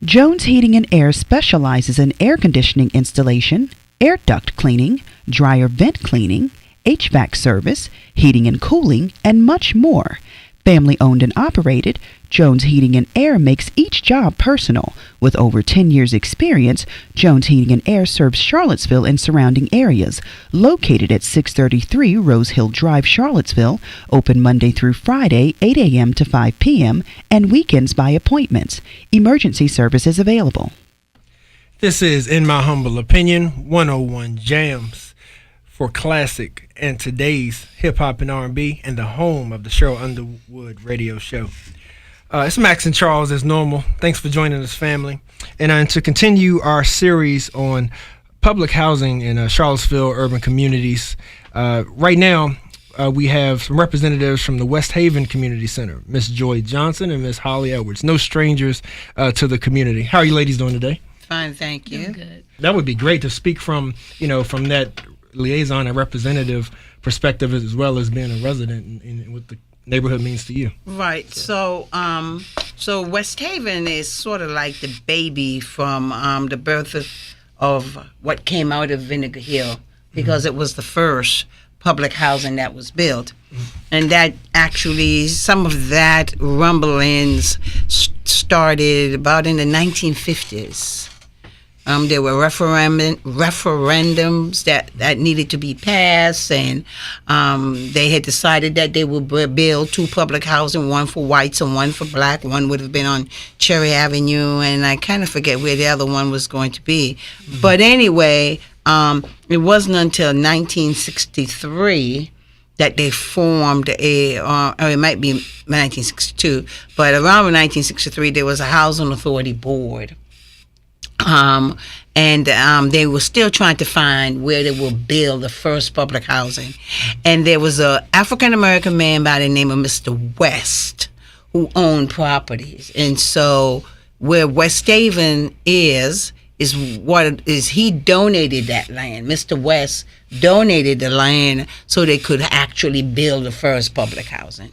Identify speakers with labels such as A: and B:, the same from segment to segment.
A: Jones Heating and Air specializes in air conditioning installation, air duct cleaning, dryer vent cleaning, HVAC service, heating and cooling, and much more. Family owned and operated, Jones Heating and Air makes each job personal. With over 10 years experience, Jones Heating and Air serves Charlottesville and surrounding areas. Located at 633 Rose Hill Drive, Charlottesville, open Monday through Friday, 8 a.m. to 5 p.m., and weekends by appointments. Emergency service is available.
B: This is, in my humble opinion, 101 Jams for classic and today's hip-hop and R&B, and the home of the Cheryl Underwood radio show. It's Max and Charles as normal. Thanks for joining us, family. And to continue our series on public housing in Charlottesville urban communities, right now we have some representatives from the West Haven Community Center, Miss Joy Johnson and Miss Holly Edwards, no strangers to the community. How are you ladies doing today?
C: Fine, thank you.
D: I'm good.
B: That would be great to speak from that liaison and representative perspective, as well as being a resident and what the neighborhood means to you.
C: Right. So West Haven is sort of like the baby from the birth of what came out of Vinegar Hill, because it was the first public housing that was built. And that actually, some of that rumblings started about in the 1950s. There were referendums that needed to be passed, and they had decided that they would build two public housing, one for whites and one for black. One would have been on Cherry Avenue, and I kind of forget where the other one was going to be. Mm-hmm. But anyway, it wasn't until 1963 that they formed or it might be 1962, but around 1963 there was a Housing Authority Board. They were still trying to find where they would build the first public housing. And there was a African-American man by the name of Mr. West who owned properties. And so where West Haven is he donated that land. Mr. West donated the land so they could actually build the first public housing.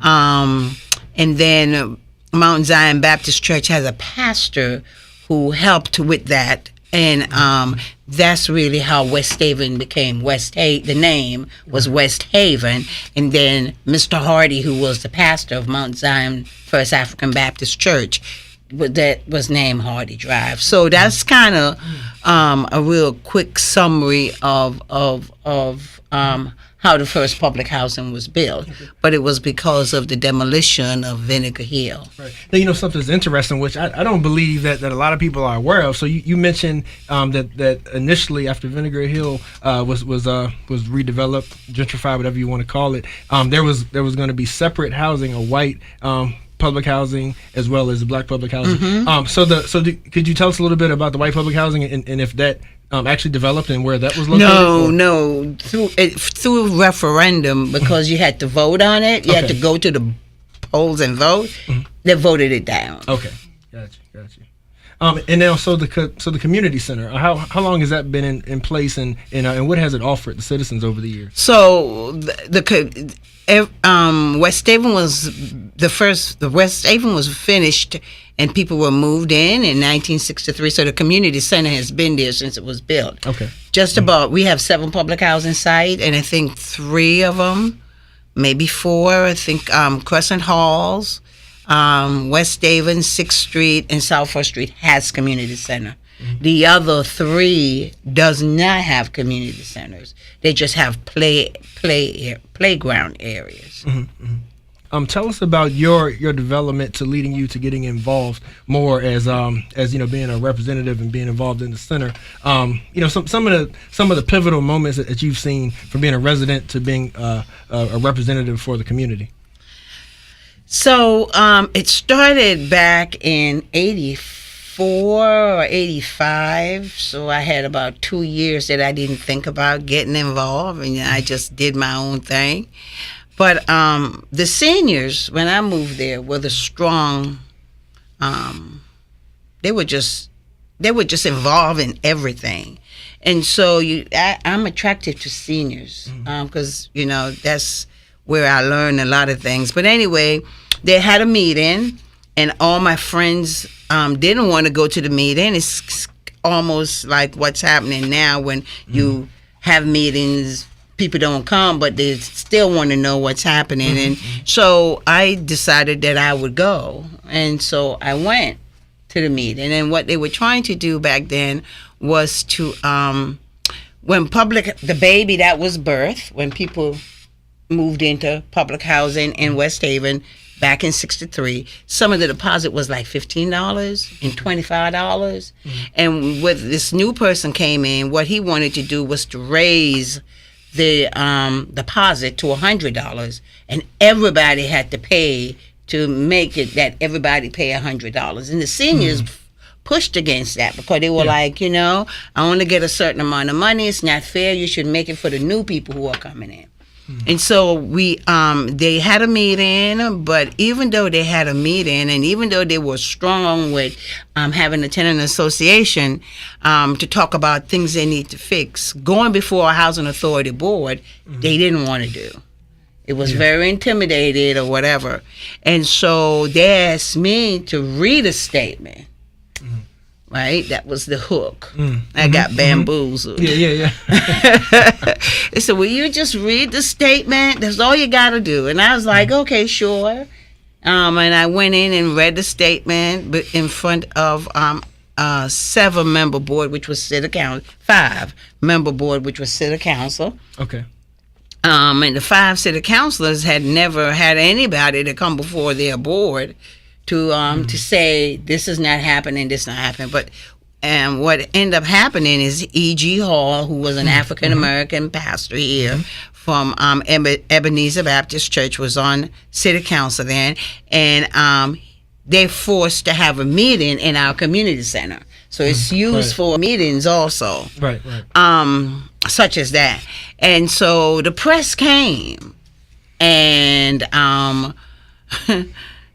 C: And then Mount Zion Baptist Church has a pastor who helped with that, and that's really how West Haven became the name was West Haven, and then Mr. Hardy, who was the pastor of Mount Zion First African Baptist Church, that was named Hardy Drive. So that's kind of a real quick summary of how the first public housing was built, but it was because of the demolition of Vinegar Hill.
B: Right. Now, something's interesting, which I don't believe that a lot of people are aware of. So you mentioned that initially after Vinegar Hill was redeveloped, gentrified, whatever you want to call it, there was going to be separate housing, a white public housing as well as the black public housing. Mm-hmm. Could you tell us a little bit about the white public housing and if that actually developed and where that was located?
C: No. Through referendum, because you had to vote on it. You had to go to the polls and vote. Mm-hmm. They voted it down.
B: Okay, got you. And now, so the community center. How long has that been in place, and what has it offered the citizens over the years?
C: So West Haven was the first. The West Haven was finished, and people were moved in 1963. So the community center has been there since it was built. Okay. Just about. We have 7 public housing sites, and I think 3 of them, maybe 4. I think Crescent Halls, West Haven, 6th Street, and South 1st Street has community center. Mm-hmm. The other 3 does not have community centers. They just have playground areas.
B: Mm-hmm. Mm-hmm. Tell us about your development to leading you to getting involved more as being a representative and being involved in the center. Some of the pivotal moments that you've seen from being a resident to being a representative for the community.
C: So it started back in 84 or 85. So I had about 2 years that I didn't think about getting involved, and I just did my own thing. But the seniors, when I moved there, were the strong. They were just involved in everything, and so I'm attracted to seniors because that's where I learned a lot of things. But anyway, they had a meeting, and all my friends didn't want to go to the meeting. It's almost like what's happening now when you have meetings. People don't come, but they still want to know what's happening. And so I decided that I would go. And so I went to the meeting. And what they were trying to do back then was to, when the baby that was birthed, when people moved into public housing in West Haven back in 63, some of the deposit was like $15 and $25. And when this new person came in, what he wanted to do was to raise the deposit to $100, and everybody had to pay to make it that everybody pay $100. And the seniors pushed against that because they were like, I only get a certain amount of money. It's not fair. You should make it for the new people who are coming in. And so they had a meeting, but even though they had a meeting and even though they were strong with having a tenant association to talk about things they need to fix, going before a housing authority board, they didn't want to do. It was very intimidated or whatever. And so they asked me to read a statement. Right? That was the hook. I got bamboozled.
B: Yeah.
C: They said, well, you just read the statement. That's all you got to do. And I was like, okay, sure. And I went in and read the statement in front of a 7-member board, which was city council, 5-member board, which was city council.
B: Okay.
C: And the 5 city councilors had never had anybody to come before their board to say this is not happening, this not happening. But what ended up happening is E.G. Hall, who was an African American pastor here from Ebenezer Baptist Church, was on city council then, and they forced to have a meeting in our community center. So it's used for meetings also,
B: right.
C: such as that. And so the press came, and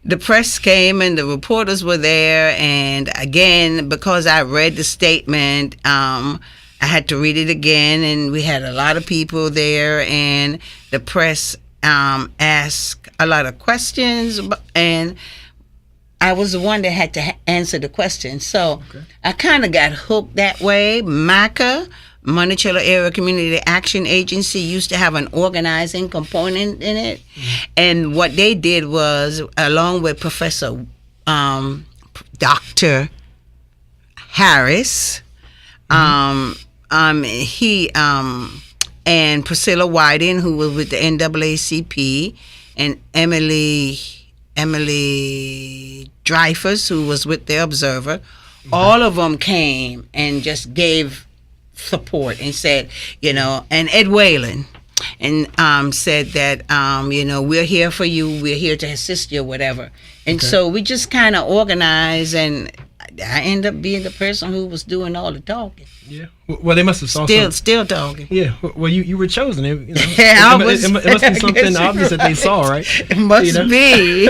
C: the press came and the reporters were there, and again, because I read the statement, I had to read it again, and we had a lot of people there, and the press asked a lot of questions, and I was the one that had to answer the questions. So I kind of got hooked that way. MACA, Monticello Area Community Action Agency, used to have an organizing component in it. And what they did was, along with Professor Dr. Harris, he and Priscilla Whiting, who was with the NAACP, and Emily Dreyfus, who was with the Observer, all of them came and just gave support and said, and Ed Whalen, and said that, we're here for you, we're here to assist you, whatever. And so we just kind of organized, and I ended up being the person who was doing all the talking.
B: Yeah. Well, they must have saw
C: still talking.
B: Yeah. Well, you were chosen. It must be something obvious that they saw, right?
C: It must be.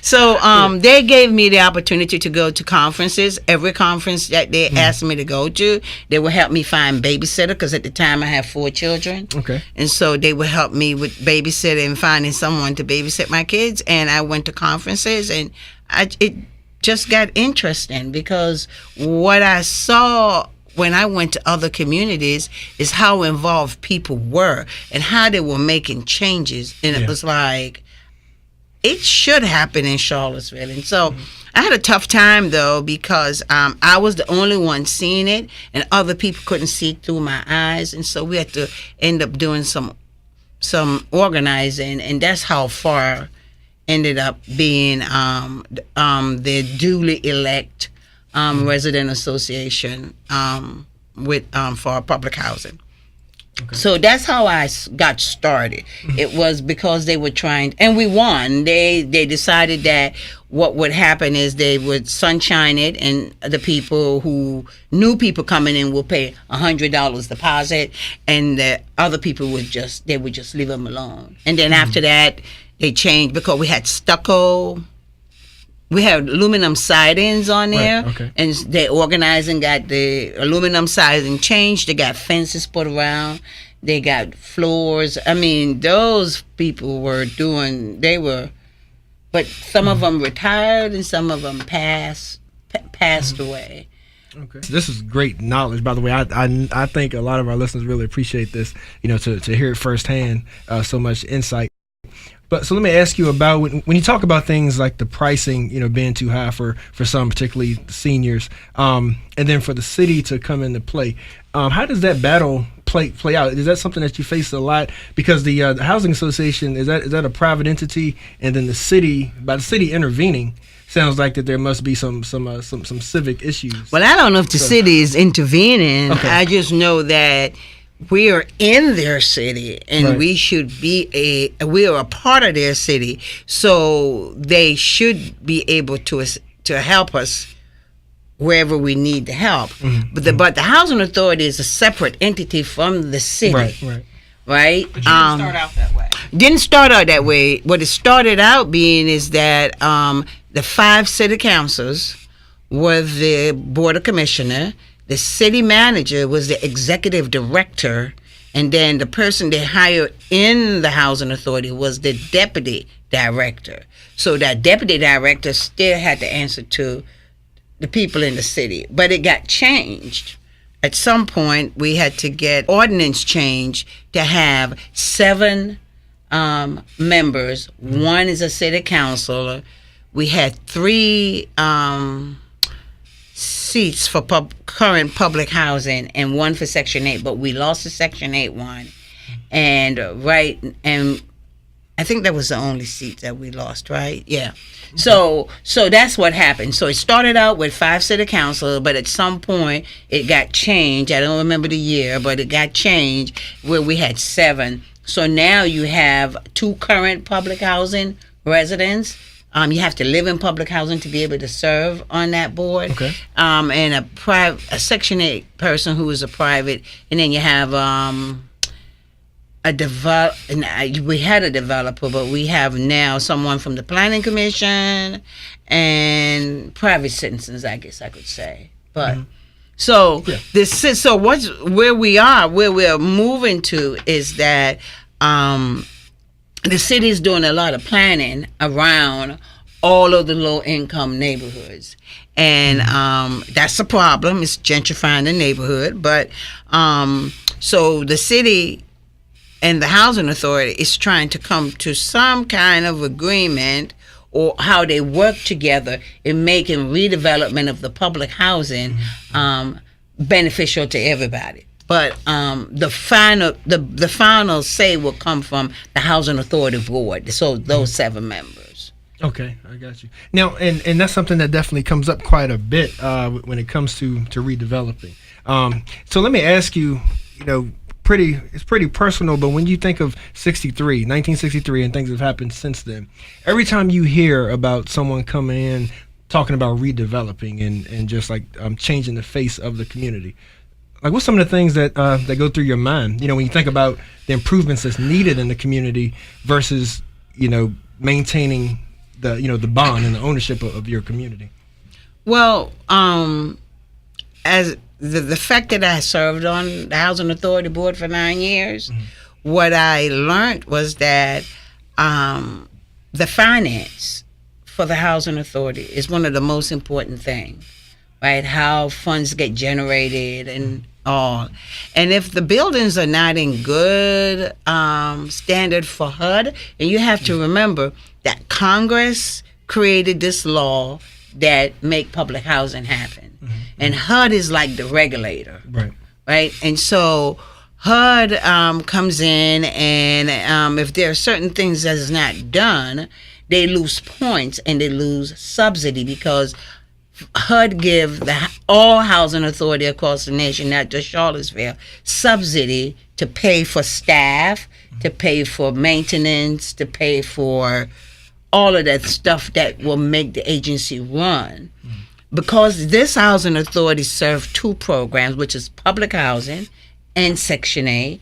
C: So they gave me the opportunity to go to conferences. Every conference that they asked me to go to, they would help me find babysitter, because at the time I had 4 children.
B: Okay. And
C: so they would help me with babysitting and finding someone to babysit my kids. And I went to conferences, and it just got interesting, because what I saw when I went to other communities is how involved people were and how they were making changes. And it was like, it should happen in Charlottesville. And so I had a tough time, though, because I was the only one seeing it, and other people couldn't see through my eyes. And so we had to end up doing some organizing, and that's how far ended up being the duly elect resident association for public housing. Okay. So that's how I got started. It was because they were trying, and we won. They decided that what would happen is they would sunshine it, and the new people coming in will pay $100 deposit, and the other people would just leave them alone. And then after that, they changed, because we had stucco. We had aluminum sidings on there, and they organized and got the aluminum siding changed. They got fences put around. They got floors. I mean, those people were but some of them retired and some of them passed away.
B: Okay. This is great knowledge, by the way. I think a lot of our listeners really appreciate this, to hear it firsthand, so much insight. But so let me ask you about when you talk about things like the pricing, being too high for some, particularly seniors, and then for the city to come into play. How does that battle play out? Is that something that you face a lot? Because the housing association is that a private entity, and then by the city intervening, sounds like that there must be some civic issues.
C: Well, I don't know if the city is intervening. Okay. I just know that we are in their city, and right. we are a part of their city, so they should be able to help us wherever we need the help. Mm-hmm. But the housing authority is a separate entity from the city. Right?
D: But you didn't start out that way.
C: Didn't start out that way. What it started out being is that the 5 city councils were the board of commissioner. The city manager was the executive director, and then the person they hired in the housing authority was the deputy director. So that deputy director still had to answer to the people in the city. But it got changed. At some point, we had to get ordinance changed to have 7 members. One is a city councilor. We had 3 seats for current public housing and 1 for Section 8, but we lost the Section 8 one. And I think that was the only seat that we lost, right? Yeah. So that's what happened. So it started out with 5 city council, but at some point it got changed. I don't remember the year, but it got changed where we had 7. So now you have 2 current public housing residents. You have to live in public housing to be able to serve on that board. Okay. And a Section 8 person who is a private, and then you have we had a developer, but we have now someone from the planning commission and private citizens, I guess I could say. But where we're moving to is that the city is doing a lot of planning around all of the low-income neighborhoods. And that's a problem. It's gentrifying the neighborhood. But so the city and the housing authority is trying to come to some kind of agreement or how they work together in making redevelopment of the public housing beneficial to everybody. But the final say will come from the housing authority board. So those 7 members.
B: Okay, I got you. Now, and that's something that definitely comes up quite a bit when it comes to redeveloping. So let me ask you, it's pretty personal, but when you think of 1963, and things have happened since then, every time you hear about someone coming in talking about redeveloping and just like changing the face of the community, like what's some of the things that go through your mind? When you think about the improvements that's needed in the community versus maintaining the bond and the ownership of your community.
C: Well, as the fact that I served on the Housing Authority Board for 9 years, what I learned was that the finance for the Housing Authority is one of the most important things, right? How funds get generated and all. And if the buildings are not in good standard for HUD, and you have to remember that Congress created this law that make public housing happen. And HUD is like the regulator, right? And so HUD comes in, and if there are certain things that is not done, they lose points and they lose subsidy because HUD give all housing authority across the nation, not just Charlottesville, subsidy to pay for staff, to pay for maintenance, to pay for all of that stuff that will make the agency run. Because this housing authority serves 2 programs, which is public housing and Section 8.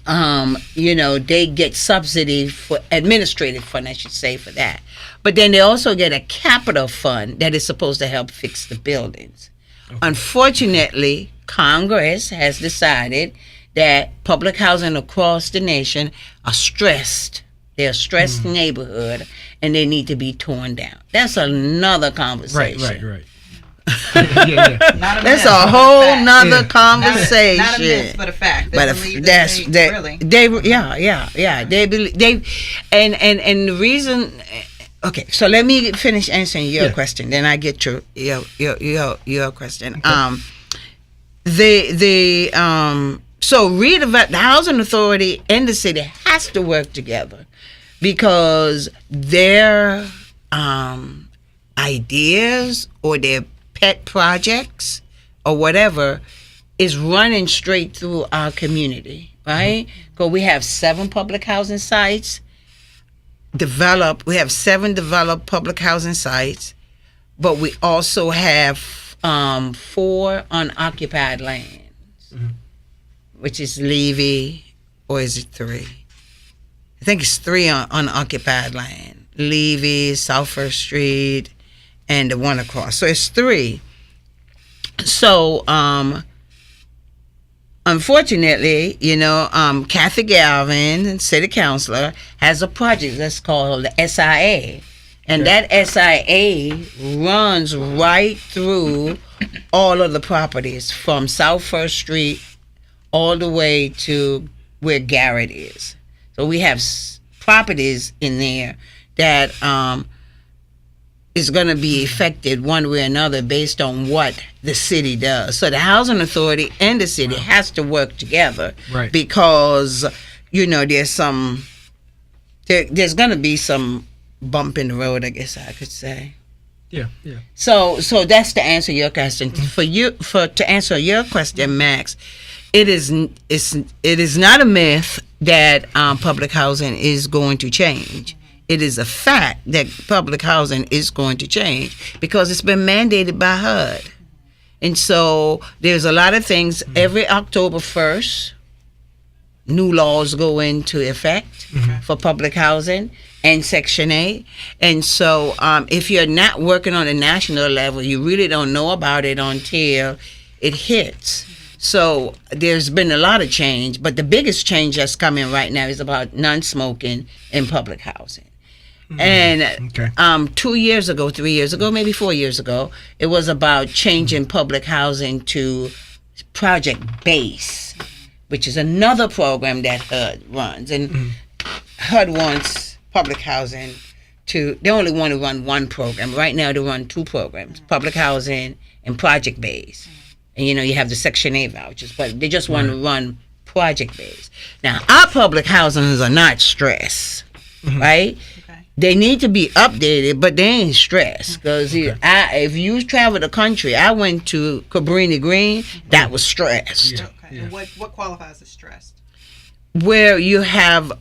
C: They get subsidy for administrative fund, I should say, for that. But then they also get a capital fund that is supposed to help fix the buildings. Okay. Unfortunately, Congress has decided that public housing across the nation are stressed. They're a stressed neighborhood, and they need to be torn down. That's another conversation.
B: Right. yeah.
C: That's a whole nother conversation.
D: Not a myth, but a fact.
C: But that's
D: really.
C: They They believe and the reason. Okay, so let me finish answering your question. Then I get your question. So redevelop the housing authority and the city has to work together because their ideas or their pet projects or whatever is running straight through our community, right? Because we have 7 public housing sites we have 7 developed public housing sites, but we also have 4 unoccupied lands, which is Levy, or is it 3? I think it's 3 unoccupied land. Levy, South First Street, and the one across. So it's 3. So, unfortunately, Kathy Galvin, city councilor, has a project that's called the SIA. And that SIA runs right through all of the properties from South First Street all the way to where Garrett is. So we have properties in there that is going to be affected one way or another based on what the city does. So the housing authority and the city has to work together,
B: right? Because
C: there's going to be some bump in the road, I guess I could say.
B: Yeah.
C: So that's to answer your question. To answer your question, Max, it is not a myth that public housing is going to change. It is a fact that public housing is going to change because it's been mandated by HUD. And so there's a lot of things. Every October 1st, new laws go into effect for public housing and Section 8. And so if you're not working on a national level, you really don't know about it until it hits. So there's been a lot of change, but the biggest change that's coming right now is about non-smoking in public housing. And 2 years ago, 3 years ago, maybe 4 years ago, it was about changing public housing to Project Base, which is another program that HUD runs. And HUD wants public housing they only want to run one program. Right now they run 2 programs, public housing and Project Base. And you have the Section 8 vouchers, but they just want to run Project Base. Now, our public housings are not stressed, right? They need to be updated, but they ain't stressed. Because if you travel the country, I went to Cabrini Green, that was stressed.
D: Okay. Yeah. And what qualifies as stressed?
C: Where you have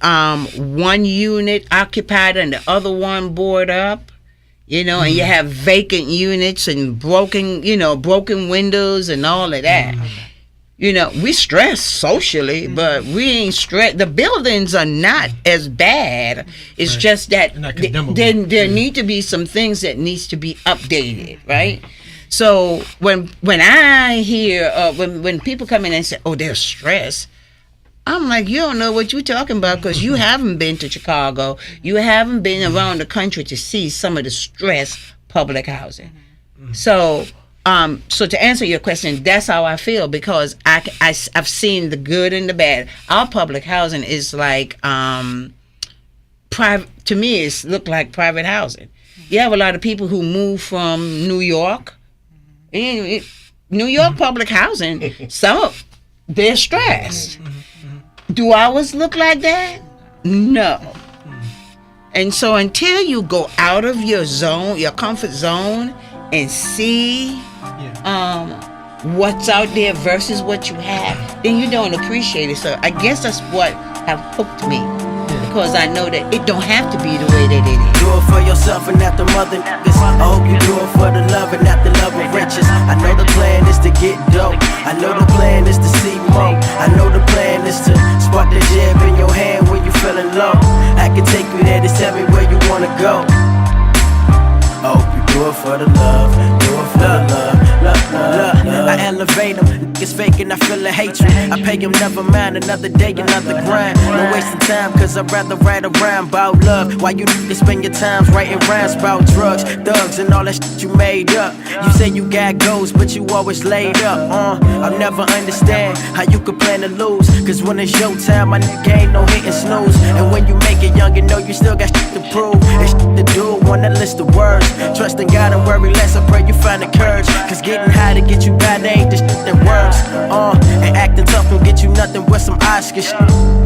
C: one unit occupied and the other one boarded up, and you have vacant units and broken windows and all of that. We stress socially, but we ain't stressed. The buildings are not as bad. It's just that there need to be some things that needs to be updated, right? So when I hear when people come in and say, "Oh, they're stressed," I'm like, you don't know what you're talking about because you haven't been to Chicago. You haven't been around the country to see some of the stressed public housing. So to answer your question, that's how I feel because I've seen the good and the bad. Our public housing is like private. To me, it's look like private housing. You have a lot of people who move from New York. New York public housing, they're stressed. Do ours look like that? No. And so until you go out of your zone, your comfort zone, and see what's out there versus what you have, then you don't appreciate it. So I guess that's what have hooked me. Because I know that it don't have to be the way that it is.
E: Do it for yourself and not the mother niggas. I hope you do it for the love and not the love of riches. I know the plan is to get dope. I know the plan is to see more. I know the plan is to spark the jab in your hand when you feeling low. I can take you there, just tell me where you wanna go. I hope you do it for the love. Do it for the love. I elevate them. Niggas faking, I feel a hatred. I pay them, never mind, another day, another grind. No wasting time, cause I'd rather write a rhyme about love. Why you niggas spend your times writing rhymes about drugs, thugs, and all that shit you made up. You say you got goals, but you always laid up. I'll never understand how you could plan to lose. Cause when it's your time, my nigga ain't no hitting snooze. And when you make it young, you know you still got shit to prove. And shit to do, wanna list the words. Trust in God and worry less, I pray you find the courage. Cause getting high to get you by, they ain't the shit that works. And acting tough will get you nothing but some Oscar shit.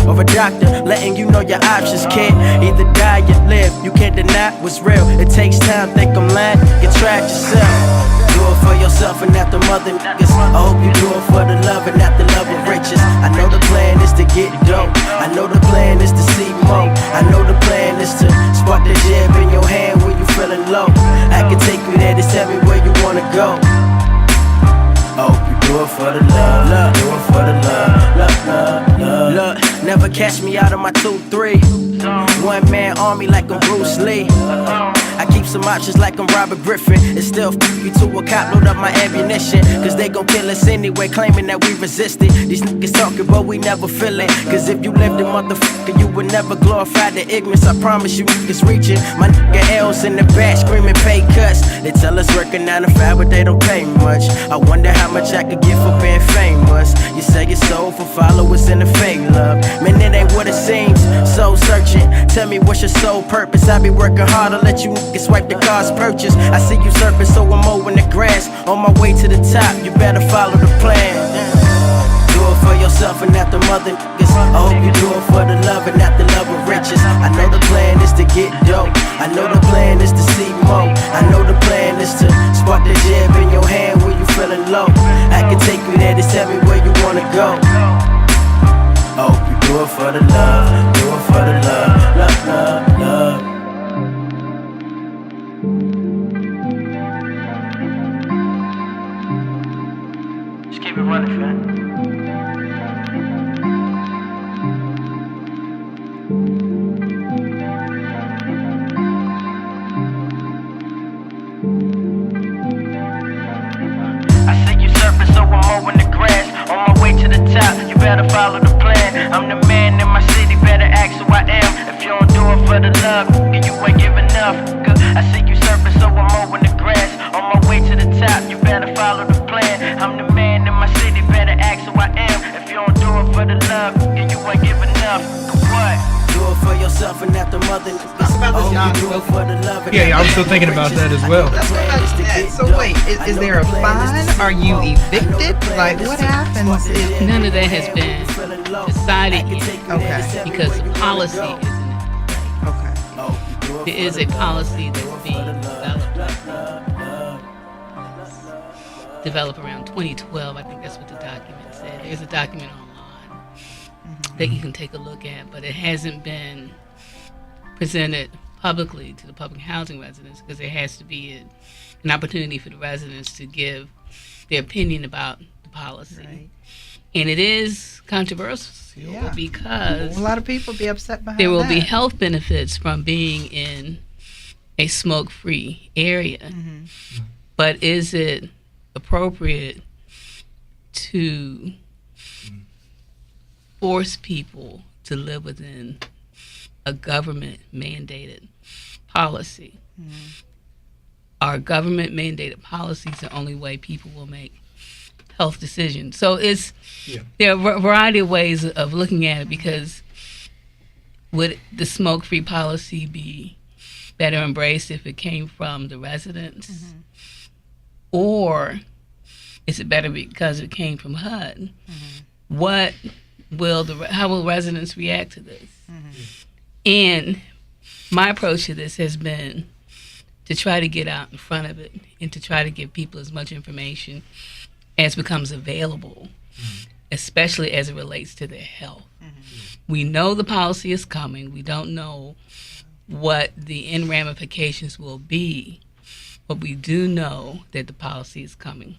E: Or a doctor letting you know your options, kid. Either die or live, you can't deny what's real. It takes time, think I'm lying, get trapped yourself. Do it for yourself and not the mother niggas. I hope you do it for the love and not the love of riches. I know the plan is to get dope. I know the plan is to see more. I know the plan is to spark the jab in your hand when you feeling low. I can take you there, just tell me where you wanna go. I hope you do it for the love, do it for the love. Look, never catch me out of my 2-3. One man army like I'm Bruce Lee. I keep some options like I'm Robert Griffin. And still you to a cop, load up my ammunition. Cause they gon' kill us anyway, claiming that we resisted. These niggas talking but we never feel it. Cause if you lived it, motherfucker, you would never glorify the ignorance. I promise you niggas reaching. My nigga L's in the back screaming pay cuts. They tell us working 9 to 5 but they don't pay much. I wonder how much I could get for being famous. You say you're sold for followers and a fake love. Man, it ain't what it seems, soul searching. Tell me what's your sole purpose. I be working hard to let you niggas swipe the car's purchase. I see you surfing, so I'm mowing the grass. On my way to the top, you better follow the plan. Do it for yourself and not the mother niggas. I hope you do it for the love and not the love of riches. I know the plan is to get dope. I know the plan is to see more. I know the plan is to spark the jab in your hand when you feeling low. I can take you there, just tell me where you wanna go. I hope you do it for the love, do it for the love, love, love, love. Just keep it running, fam. I see you surfing, so I'm mowing the grass. On my way to the top, you better follow the plan. I'm the man in my city, better ask who I am. If you don't do it for the love, then you ain't giving enough. I see you surfing, so I'm mowing the grass. On my way to the top, you better follow the plan. I'm the man in my city, better ask who I am. If you don't do it for the love, then you ain't giving enough. What? Do it for yourself and not the mother niggas.
B: Yeah, I was still thinking about that as well.
D: That's what I was at. So wait, is there a fine? Are you evicted? Like what happens if
F: None of that has been decided yet.
D: Okay.
F: Because the policy isn't in
D: Okay.
F: place. There is a policy that's being developed around 2012. I think that's what the document said. There's a document online that you can take a look at, but it hasn't been presented publicly to the public housing residents because there has to be an opportunity for the residents to give their opinion about the policy.
D: Right.
F: And it is controversial because
D: A lot of people be upset behind
F: there will be
D: that.
F: health benefits from being in a smoke-free area. But is it appropriate to force people to live within a government-mandated policy? Are government-mandated policies the only way people will make health decisions? So there are a variety of ways of looking at it, because would the smoke-free policy be better embraced if it came from the residents? Or is it better because it came from HUD? How will residents react to this? And my approach to this has been to try to get out in front of it and to try to give people as much information as becomes available, especially as it relates to their health. We know the policy is coming. We don't know what the end ramifications will be, but we do know that the policy is coming.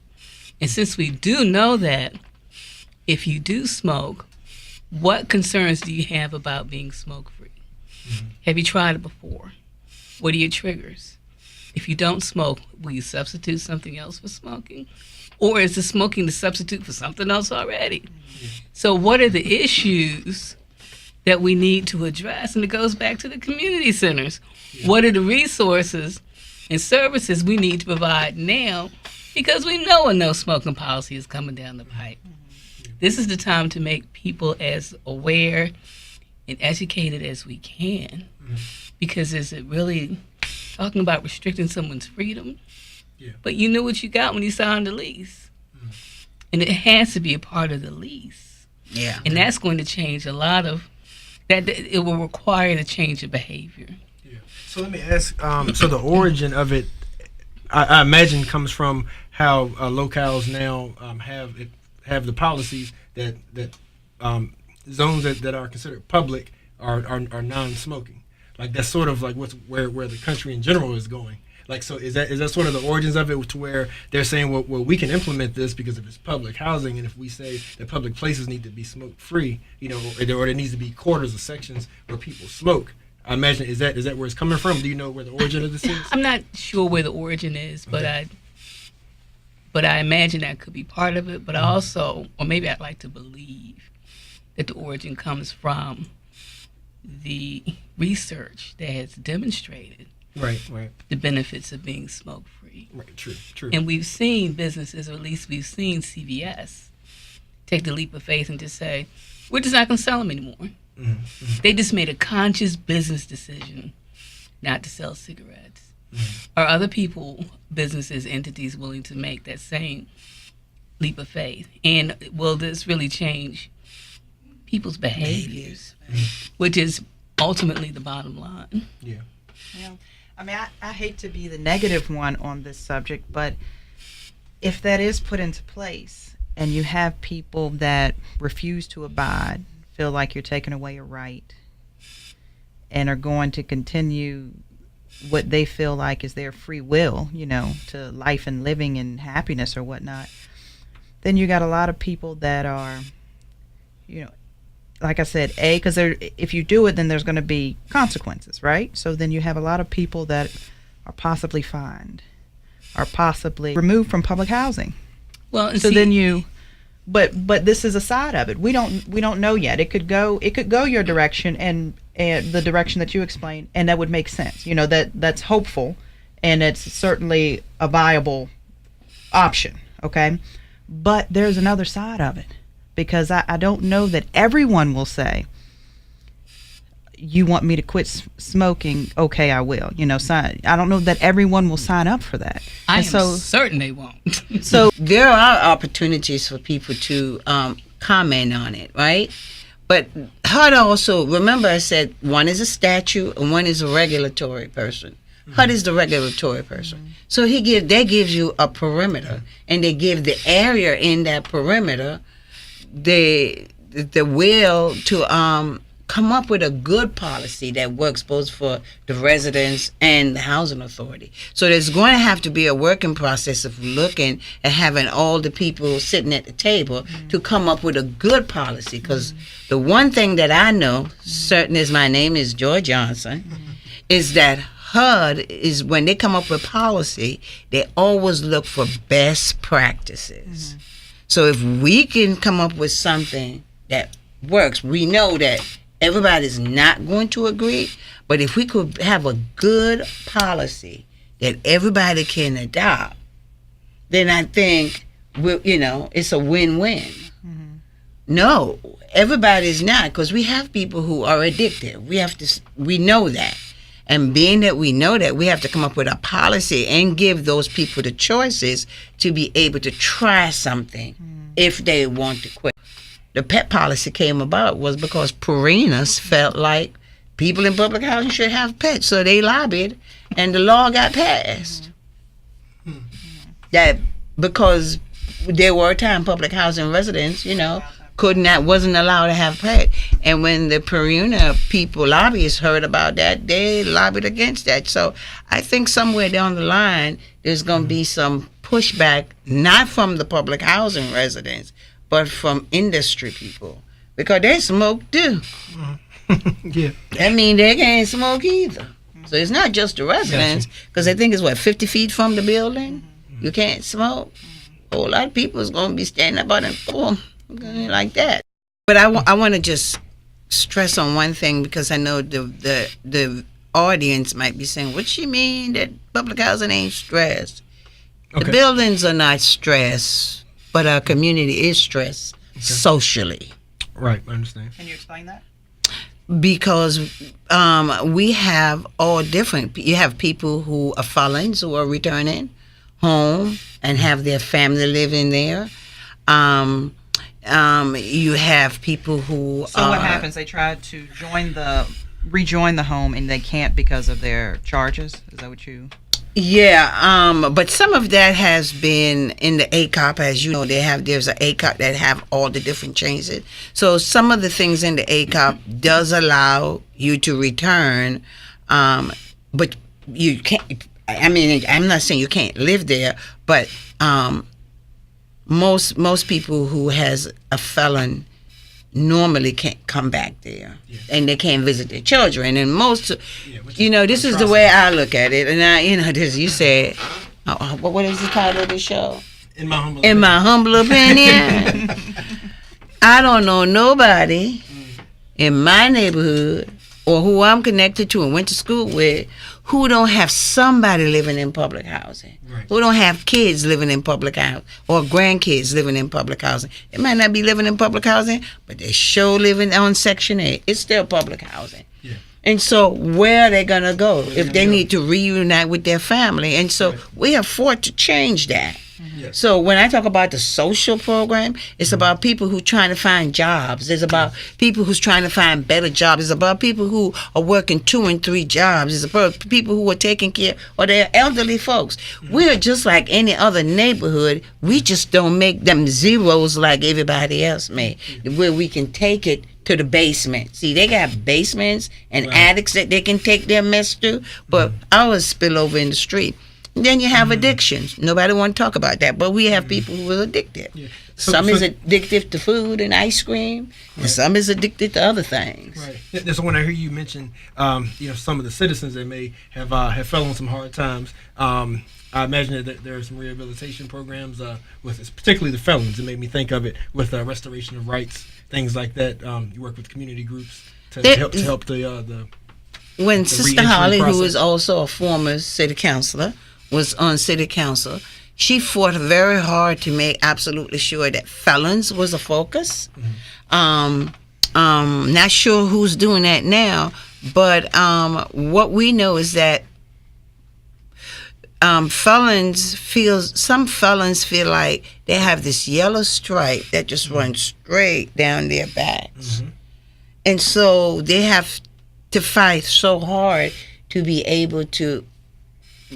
F: And since we do know that, if you do smoke, what concerns do you have about being smoke-free? Have you tried it before? What are your triggers? If you don't smoke, will you substitute something else for smoking? Or is the smoking the substitute for something else already? So what are the issues that we need to address? And it goes back to the community centers. What are the resources and services we need to provide now? Because we know a no smoking policy is coming down the pipe. This is the time to make people as aware and educated as we can. Because is it really talking about restricting someone's freedom?
B: Yeah.
F: But you knew what you got when you signed the lease. And it has to be a part of the lease.
C: Yeah.
F: And that's going to change a lot of that. It will require the change of behavior.
B: Yeah. So let me ask. So the origin of it, I imagine, comes from how locales now have the policies that zones that are considered public are non-smoking. Like that's sort of like where the country in general is going. Like, so is that sort of the origins of it, to where they're saying, well, we can implement this because if it's public housing, and if we say that public places need to be smoke free, or there needs to be quarters or sections where people smoke. I imagine is that where it's coming from? Do you know where the origin of this is?
F: I'm not sure where the origin is, but I imagine that could be part of it. But I also, or maybe I'd like to believe that the origin comes from the research that has demonstrated
B: Right.
F: the benefits of being smoke-free.
B: Right, true.
F: And we've seen businesses, or at least we've seen CVS, take the leap of faith and just say, we're just not going to sell them anymore. They just made a conscious business decision not to sell cigarettes. Are other people, businesses, entities willing to make that same leap of faith? And will this really change people's behaviors, which is ultimately the bottom line?
B: Yeah.
D: Well, I mean, I hate to be the negative one on this subject, but if that is put into place and you have people that refuse to abide, feel like you're taking away a right, and are going to continue what they feel like is their free will, to life and living and happiness or whatnot, then you got a lot of people that are, like I said, because if you do it, then there's going to be consequences, right? So then you have a lot of people that are possibly fined, are possibly removed from public housing.
F: Well, and
D: so then but this is a side of it. We don't know yet. It could go your direction and the direction that you explained, and that would make sense. That's hopeful, and it's certainly a viable option. Okay, but there's another side of it. Because I don't know that everyone will say, you want me to quit smoking, okay, I will. I don't know that everyone will sign up for that.
F: I am certain they won't.
C: So there are opportunities for people to comment on it, right? But HUD also, remember I said one is a statute and one is a regulatory person. HUD is the regulatory person. So that gives you a perimeter, and they give the area in that perimeter the will to come up with a good policy that works both for the residents and the housing authority. So there's going to have to be a working process of looking and having all the people sitting at the table to come up with a good policy. Because the one thing that I know, certain as my name is Joy Johnson, is that HUD is, when they come up with policy, they always look for best practices. So if we can come up with something that works, we know that everybody's not going to agree, but if we could have a good policy that everybody can adopt, then I think it's a win-win. No, everybody's not, because we have people who are addicted. We know that. And being that we know that, we have to come up with a policy and give those people the choices to be able to try something if they want to quit. The pet policy came about was because Purinas felt like people in public housing should have pets, so they lobbied, and the law got passed. That because there were a time public housing residents, wasn't allowed to have pets. And when the Purina people, lobbyists, heard about that, they lobbied against that. So I think somewhere down the line, there's going to be some pushback, not from the public housing residents, but from industry people. Because they smoke too.
B: Yeah.
C: That means they can't smoke either. So it's not just the residents, because I think it's 50 feet from the building. You can't smoke. A whole lot of people is going to be standing up and boom, like that. But I want to just stress on one thing, because I know the audience might be saying, what she mean that public housing ain't stressed? The buildings are not stressed, but our community is stressed socially.
B: Right, I understand.
D: Can you explain that?
C: Because we have all different. You have people who are felons who are returning home and have their family living there. You have people who.
D: So what happens? They try to rejoin the home, and they can't because of their charges. Is that what you?
C: Yeah, but some of that has been in the ACOP, as you know. There's an ACOP that have all the different changes. So some of the things in the ACOP does allow you to return, but you can't. I mean, I'm not saying you can't live there, but most people who has a felon normally can't come back there, and they can't visit their children. And most, this is the way I look at it. And this you said, what is the title of the show?
B: In my
C: humble opinion, I don't know nobody in my neighborhood or who I'm connected to and went to school with who don't have somebody living in public housing, who don't have kids living in public housing or grandkids living in public housing. It might not be living in public housing, but they're sure living on Section 8. It's still public housing. Yeah. And so where are they going to go if they need to reunite with their family? And so we have fought to change that. So when I talk about the social program, it's about people who trying to find jobs. It's about people who's trying to find better jobs. It's about people who are working 2 and 3 jobs. It's about people who are taking care of their elderly folks. We're just like any other neighborhood. We just don't make them zeros like everybody else made, where we can take it to the basement. See, they got basements and attics that they can take their mess to, but ours spill over in the street. Then you have addictions. Nobody want to talk about that, but we have people who are addicted. Yeah. Some is addicted to food and ice cream, and some is addicted to other things.
B: Right. That's when I hear you mention, some of the citizens that may have fell on some hard times. I imagine that there are some rehabilitation programs with particularly the felons. It made me think of it with restoration of rights, things like that. You work with community groups to help the
C: when
B: the
C: Sister Holly, who is also a former city councilor, was on city council, she fought very hard to make absolutely sure that felons was a focus. Not sure who's doing that now, but what we know is that some felons feel like they have this yellow stripe that just runs straight down their backs. And so they have to fight so hard to be able to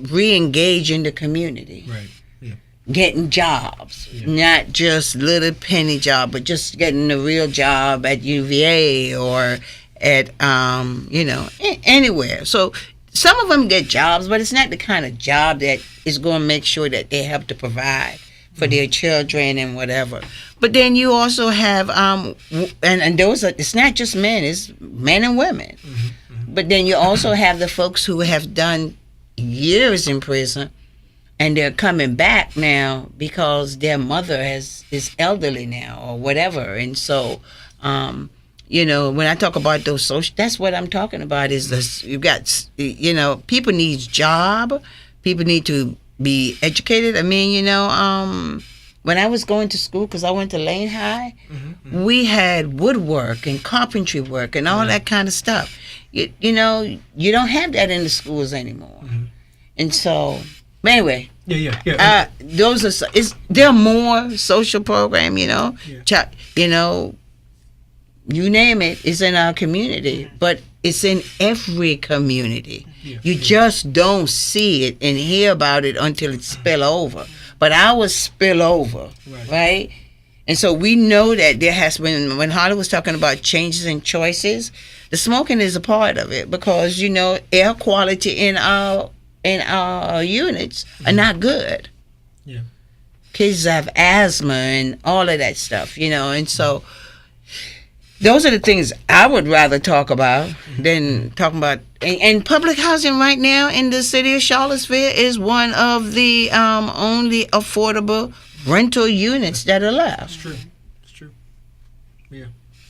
C: re-engage in the community. Right. Yeah. Getting jobs, not just little penny job, but just getting a real job at UVA or at anywhere. So some of them get jobs, but it's not the kind of job that is going to make sure that they have to provide for their children and whatever. But then you also have and those are, it's not just men, it's men and women. But then you also have the folks who have done years in prison and they're coming back now because their mother is elderly now or whatever. And so when I talk about those social, that's what I'm talking about is this. You've got people need job, people need to be educated. I mean, when I was going to school, because I went to Lane High, we had woodwork and carpentry work and all that kind of stuff. You don't have that in the schools anymore. And so, but anyway, those are there are more social program. You name it, it's in our community, but it's in every community. You just don't see it and hear about it until it spill over. But ours spill over, right? And so we know that there has been, when Holly was talking about changes and choices, the smoking is a part of it because, air quality in our units are not good. Yeah. Kids have asthma and all of that stuff, and so those are the things I would rather talk about than talking about And public housing right now in the city of Charlottesville is one of the only affordable rental units that are left.
B: It's true. It's true. Yeah.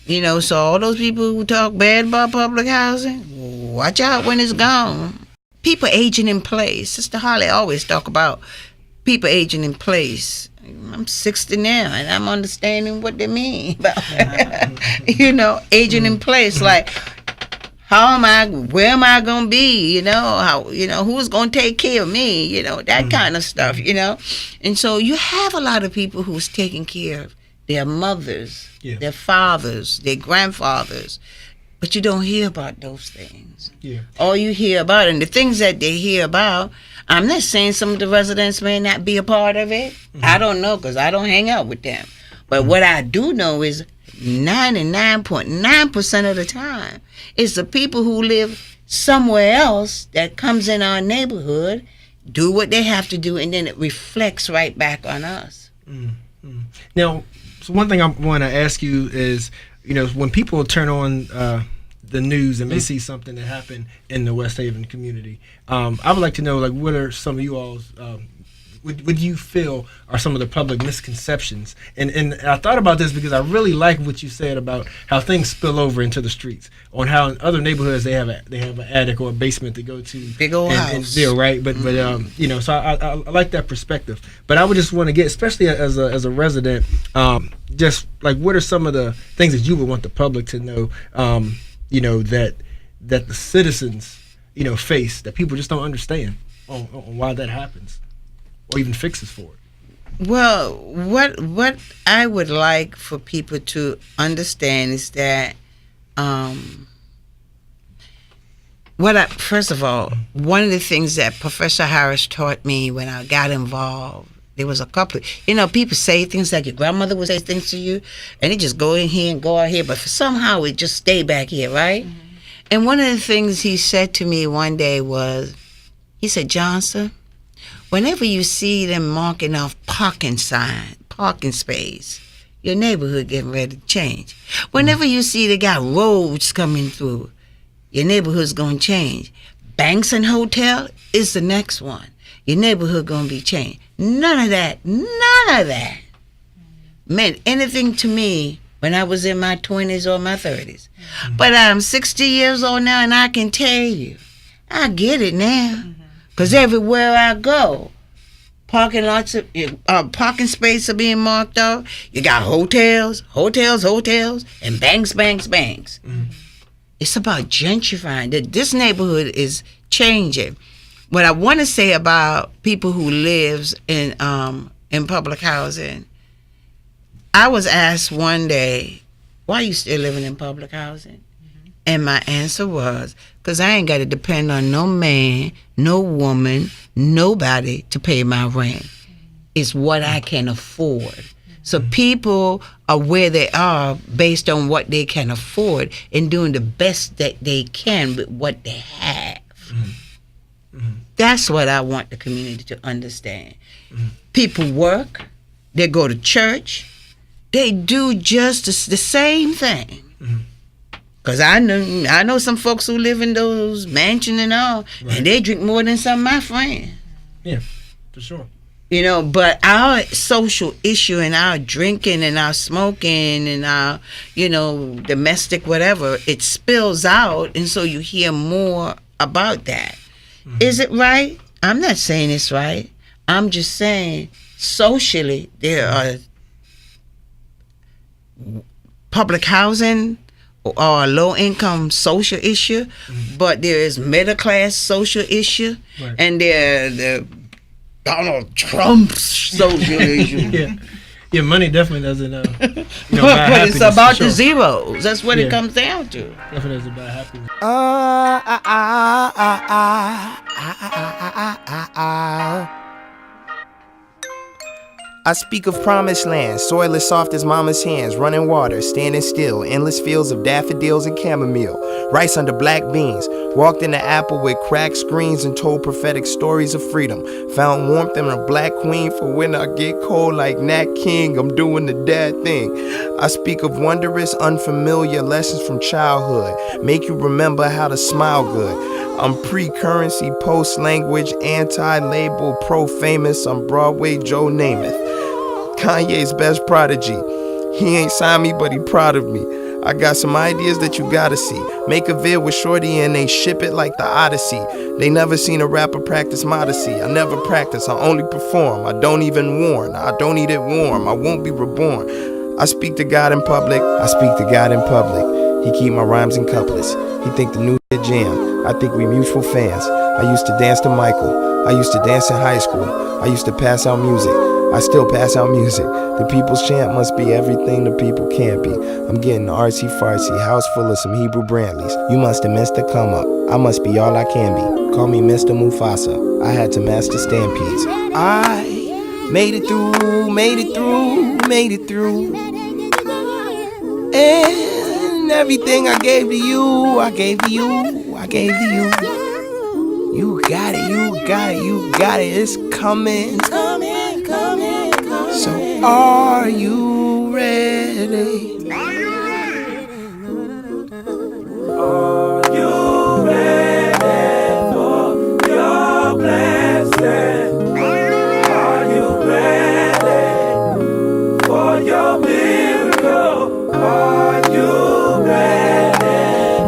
C: You know, so all those people who talk bad about public housing, watch out when it's gone. People aging in place. Sister Holly always talk about people aging in place. I'm 60 now, and I'm understanding what they mean about, you know, aging in place. Like, where am I going to be? You know, who's going to take care of me? You know, that kind of stuff, you know. And so you have a lot of people who's taking care of their mothers, their fathers, their grandfathers, but you don't hear about those things.
B: Yeah.
C: All you hear about, and the things that they hear about, I'm not saying some of the residents may not be a part of it. I don't know, because I don't hang out with them. But what I do know is 99.9% of the time, it's the people who live somewhere else that comes in our neighborhood, do what they have to do, and then it reflects right back on us.
B: Now, so one thing I want to ask you is, you know, when people turn on the news and they see something that happened in the West Haven community, I would like to know, like, what are some of you all's would you feel are some of the public misconceptions? And I thought about this because I really like what you said about how things spill over into the streets. On how in other neighborhoods they have an attic or a basement to go to,
C: big old house,
B: and still, right? But you know, so I like that perspective. But I would just want to get, especially as a resident, just like, what are some of the things that you would want the public to know? You know, that the citizens, you know, face, that people just don't understand on why that happens, or even fixes for it.
C: Well, what I would like for people to understand is that, first of all, one of the things that Professor Harris taught me when I got involved, there was a couple, you know, people say things like your grandmother would say things to you, and it just go in here and go out here, but somehow it just stay back here, right? And one of the things he said to me one day was, he said, Johnson, whenever you see them marking off parking space, your neighborhood getting ready to change. Whenever you see they got roads coming through, your neighborhood's going to change. Banks and hotel is the next one. Your neighborhood going to be changed. None of that meant anything to me when I was in my 20s or my 30s. But I'm 60 years old now, and I can tell you, I get it now. Because everywhere I go, parking spaces are being marked off. You got hotels, and banks. It's about gentrifying. This neighborhood is changing. What I want to say about people who lives in public housing, I was asked one day, why are you still living in public housing? And my answer was, because I ain't got to depend on no man, no woman, nobody to pay my rent. It's what I can afford. So people are where they are based on what they can afford and doing the best that they can with what they have. That's what I want the community to understand. People work, they go to church, they do just the same thing. Because I know some folks who live in those mansions and all, and they drink more than some of my friends.
B: Yeah, for sure.
C: You know, but our social issue and our drinking and our smoking and our, you know, domestic whatever, it spills out, and so you hear more about that. Is it right? I'm not saying it's right. I'm just saying socially there are public housing or a low-income social issue, but there is middle-class social issue, and there the Donald Trump's social issue.
B: Yeah, money definitely doesn't. Buy
C: but it's about the
B: sure.
C: zeros. That's what it comes down to.
B: Definitely doesn't buy happiness.
G: I speak of promised land, soil as soft as mama's hands, running water, standing still, endless fields of daffodils and chamomile, rice under black beans, Walked in the Apple with cracked screens and told prophetic stories of freedom. Found warmth in a black queen for when I get cold like Nat King. I'm doing the dad thing. I speak of wondrous, unfamiliar lessons from childhood. Make you remember how to smile good. I'm pre-currency, post-language, anti-label, pro-famous. I'm Broadway Joe Namath. Kanye's best prodigy. He ain't signed me, but he proud of me. I got some ideas that you gotta see. Make a vid with Shorty and they ship it like the Odyssey. They never seen a rapper practice modesty. I never practice, I only perform. I don't even warn, I don't eat it warm. I won't be reborn. I speak to God in public, I speak to God in public. He keep my rhymes in couplets. He think the new shit jam. I think we mutual fans. I used to dance to Michael. I used to dance in high school. I used to pass out music. I still pass out music. The people's chant must be everything the people can't be. I'm getting artsy fartsy, house full of some Hebrew Brantleys. You must have missed the come up. I must be all I can be. Call me Mr. Mufasa. I had to master stampedes. I made it through, made it through, made it through. And everything I gave to you, I gave to you, I gave to you. You got it, you got it, you got it. It's coming. So are you ready? Are you ready for your blessing? Are you ready for your miracle? Are you ready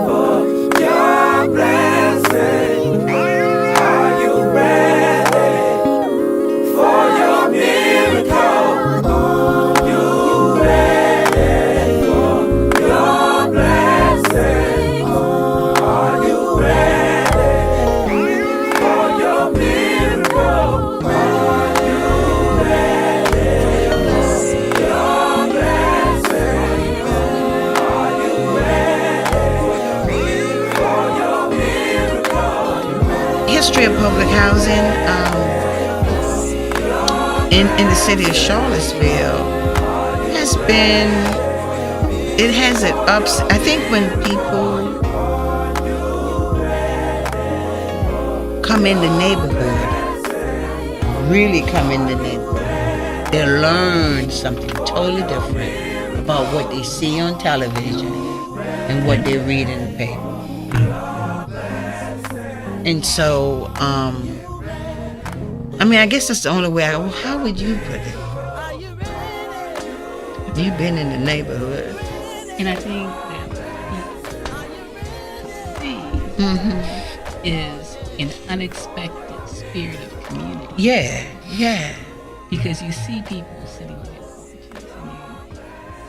G: for your blessing? Are you ready for your miracle? Are you ready for your blessing? Are you ready for your miracle? Are you ready for your blessing? Are you ready for your miracle?
C: History of public housing in the city of Charlottesville has been, it has its ups. I think when people come in the neighborhood, really come in the neighborhood, they learn something totally different about what they see on television and what they read in the paper. And so, I mean, I guess that's the only way. How would you put it? You've been in the neighborhood.
F: And I think that is an unexpected spirit of community.
C: Yeah, yeah.
F: Because you see people sitting on their porches, and you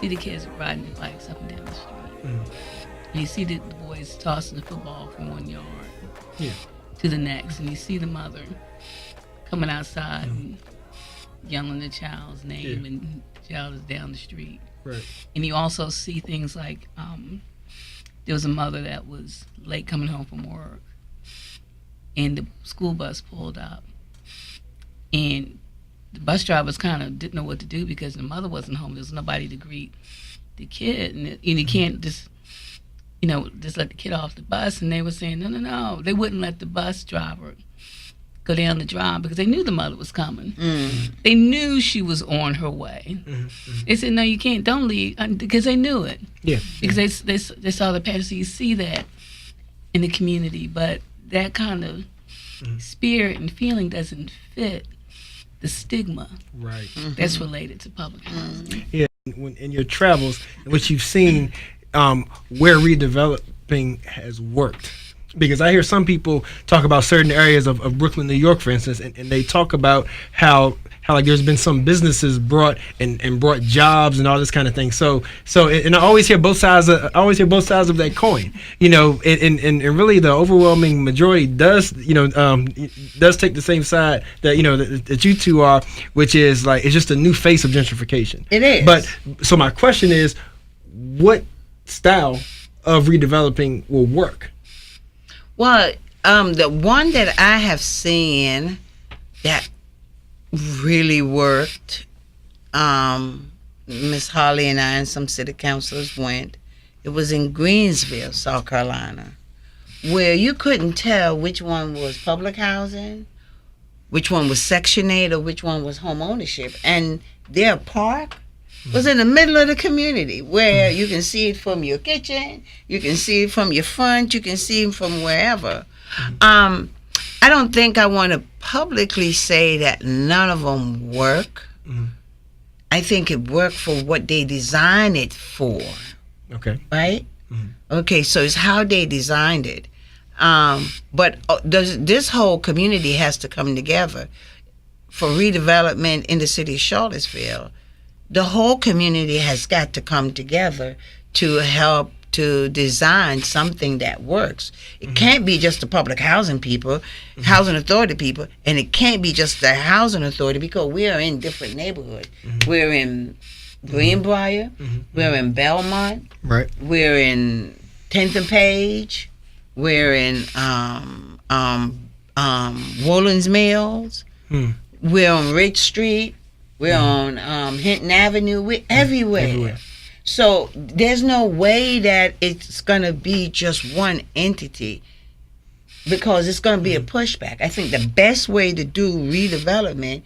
F: see the kids riding their bikes up and down the street. And you see the boys tossing the football from one yard to the next, and you see the mother coming outside and yelling the child's name, and the child is down the street.
B: Right.
F: And you also see things like there was a mother that was late coming home from work, and the school bus pulled up, and the bus drivers kind of didn't know what to do because the mother wasn't home. There was nobody to greet the kid, and you can't just let the kid off the bus. And they were saying, no. They wouldn't let the bus driver go down the drive because they knew the mother was coming. They knew she was on her way. They said, no, you can't, don't leave, because they knew it. Yeah. Because they saw the pattern. So you see that in the community, but that kind of spirit and feeling doesn't fit the stigma that's related to public housing.
B: Yeah, in your travels, in which you've seen where redeveloping has worked. Because I hear some people talk about certain areas of Brooklyn, New York, for instance, and they talk about how like there's been some businesses brought and brought jobs and all this kind of thing. So and I always hear both sides of that coin. And really the overwhelming majority does take the same side that that you two are, which is like it's just a new face of gentrification.
C: It is.
B: But so my question is, what style of redeveloping will work?
C: Well, the one that I have seen that really worked, Miss Holly and I and some city councilors went. It was in Greensville, South Carolina, where you couldn't tell which one was public housing, which one was Section 8, or which one was home ownership. And their park was in the middle of the community, where you can see it from your kitchen, you can see it from your front, you can see it from wherever. I don't think I want to publicly say that none of them work. I think it worked for what they designed it for.
B: Okay.
C: Right? Okay, so it's how they designed it. But this whole community has to come together for redevelopment in the city of Charlottesville. The whole community has got to come together to help to design something that works. It can't be just the public housing people, housing authority people, and it can't be just the housing authority, because we are in different neighborhoods. We're in Greenbrier, we're in Belmont,
B: Right.
C: we're in 10th and Page, we're in Woolens Mills, we're on Rich Street, we're on Hinton Avenue, we're everywhere. So there's no way that it's going to be just one entity, because it's going to be a pushback. I think the best way to do redevelopment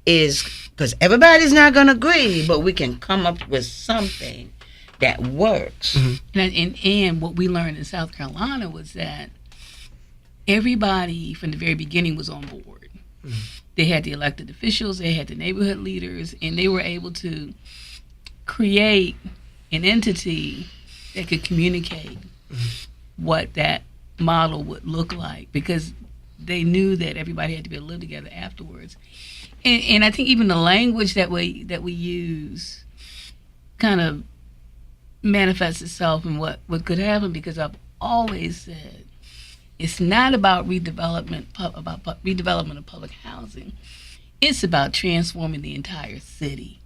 C: is, because everybody's not going to agree, but we can come up with something that works.
F: And what we learned in South Carolina was that everybody from the very beginning was on board. They had the elected officials, they had the neighborhood leaders, and they were able to create an entity that could communicate what that model would look like, because they knew that everybody had to be able to live together afterwards. And I think even the language that we use kind of manifests itself in what could happen, because I've always said it's not about redevelopment of public housing. It's about transforming the entire city.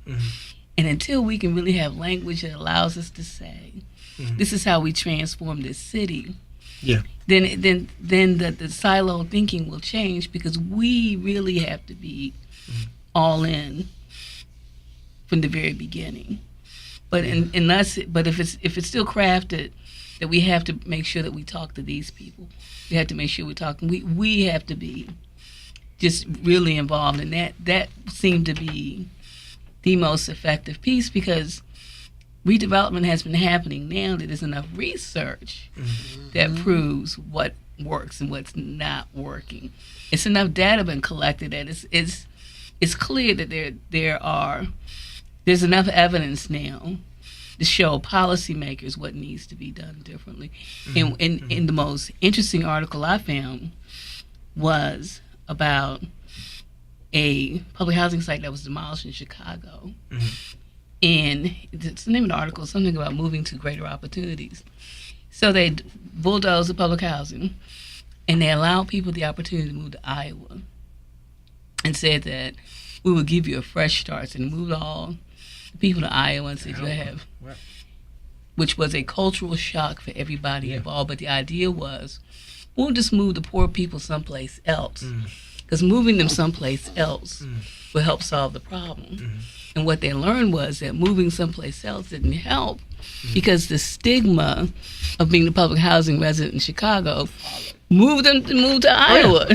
F: And until we can really have language that allows us to say, this is how we transform this city, then the silo thinking will change, because we really have to be all in from the very beginning. But if it's still crafted, that we have to make sure that we talk to these people. We have to make sure we're talking. We have to be just really involved, and that seemed to be the most effective piece, because redevelopment has been happening now that there's enough research that proves what works and what's not working. It's enough data been collected that it's clear that there's enough evidence now to show policymakers what needs to be done differently. And the most interesting article I found was about a public housing site that was demolished in Chicago. And the name of the article is something about moving to greater opportunities. So they bulldozed the public housing, and they allowed people the opportunity to move to Iowa, and said that we will give you a fresh start, and moved all the people to Iowa and said you'll have, which was a cultural shock for everybody involved. But the idea was, we'll just move the poor people someplace else, because moving them someplace else will help solve the problem. And what they learned was that moving someplace else didn't help, because the stigma of being the public housing resident in Chicago moved them to move to Iowa.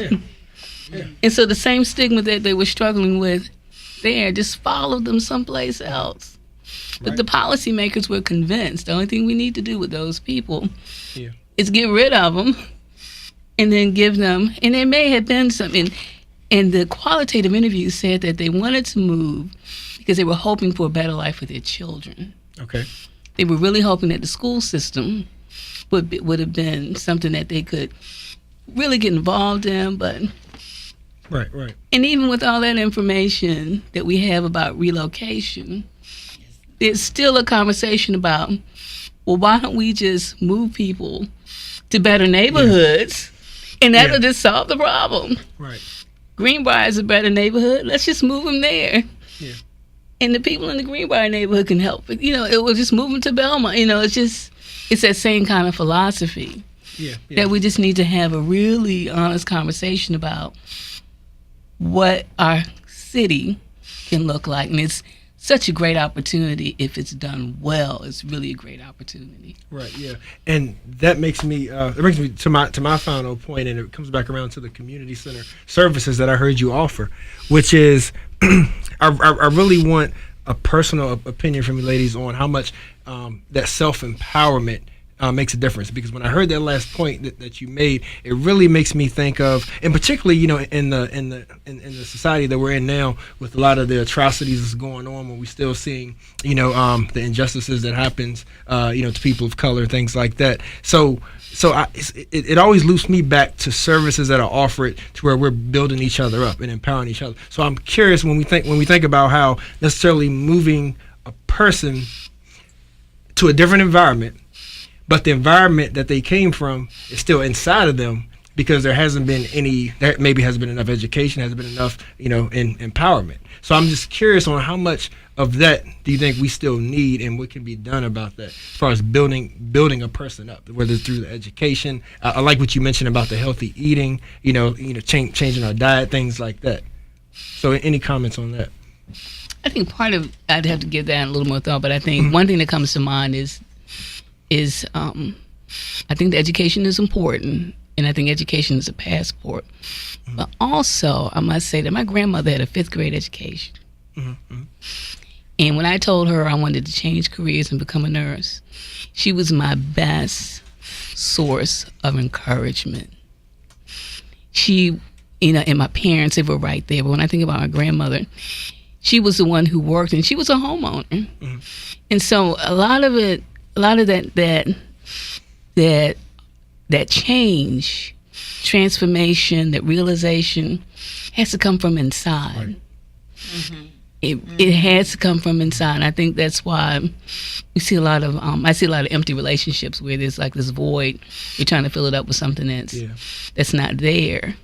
F: And so the same stigma that they were struggling with there just followed them someplace else. But the policymakers were convinced the only thing we need to do with those people is get rid of them, and then give them, and there may have been something, and the qualitative interviews said that they wanted to move because they were hoping for a better life for their children.
B: Okay.
F: They were really hoping that the school system would have been something that they could really get involved in, but
B: Right.
F: and even with all that information that we have about relocation, there's still a conversation about, well, why don't we just move people to better neighborhoods, and that'll just solve the problem.
B: Right.
F: Greenbrier is a better neighborhood. Let's just move them there.
B: Yeah.
F: And the people in the Greenbrier neighborhood can help. It will just move them to Belmont. It's that same kind of philosophy. That we just need to have a really honest conversation about what our city can look like. And it's such a great opportunity if it's done well. It's really a great opportunity.
B: Right. Yeah. And that makes me. It brings me to my final point, and it comes back around to the community center services that I heard you offer, which is, I really want a personal opinion from you ladies on how much that self-empowerment makes a difference. Because when I heard that last point that you made, it really makes me think of, and particularly, you know, in the society that we're in now, with a lot of the atrocities that's going on, when we're still seeing, you know, the injustices that happens, you know, to people of color, things like that. So it always loops me back to services that are offered to where we're building each other up and empowering each other. So I'm curious, when we think about how necessarily moving a person to a different environment, but the environment that they came from is still inside of them, because there maybe hasn't been enough education, hasn't been enough, you know, in empowerment. So I'm just curious on how much of that do you think we still need, and what can be done about that as far as building a person up, whether it's through the education. I like what you mentioned about the healthy eating, you know, changing our diet, things like that. So any comments on that?
F: I think I'd have to give that a little more thought, but I think one thing that comes to mind is I think the education is important, and I think education is a passport. But also, I must say that my grandmother had a 5th grade education. And when I told her I wanted to change careers and become a nurse, she was my best source of encouragement. She, you know, and my parents, they were right there. But when I think about my grandmother, she was the one who worked, and she was a homeowner. And so a lot of that change, transformation, that realization has to come from inside. It has to come from inside. And I think that's why we see a lot of I see a lot of empty relationships where there's like this void. You're trying to fill it up with something that's not there.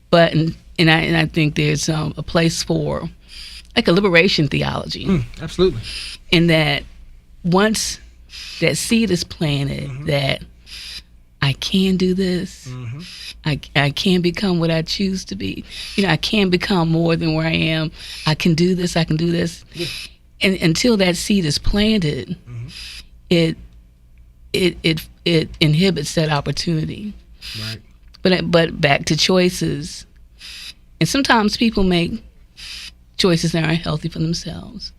F: But and I think there's a place for like a liberation theology.
B: Absolutely.
F: In that once that seed is planted, that I can do this. I can become what I choose to be. You know, I can become more than where I am. I can do this. I can do this. And until that seed is planted, it inhibits that opportunity.
B: Right.
F: But back to choices, and sometimes people make choices that aren't healthy for themselves,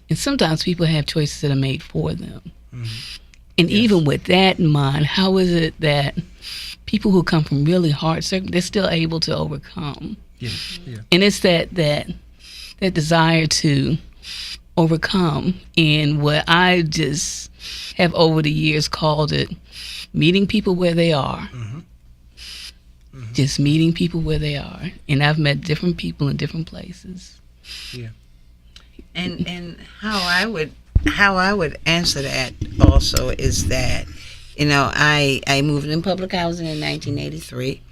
F: and sometimes people have choices that are made for them. And even with that in mind, how is it that people who come from really hard circumstances, they're still able to overcome? And it's that desire to overcome, and what I just have over the years called it meeting people where they are. Just meeting people where they are. And I've met different people in different places.
C: And how I would answer that also is that, you know, I moved in public housing in 1983,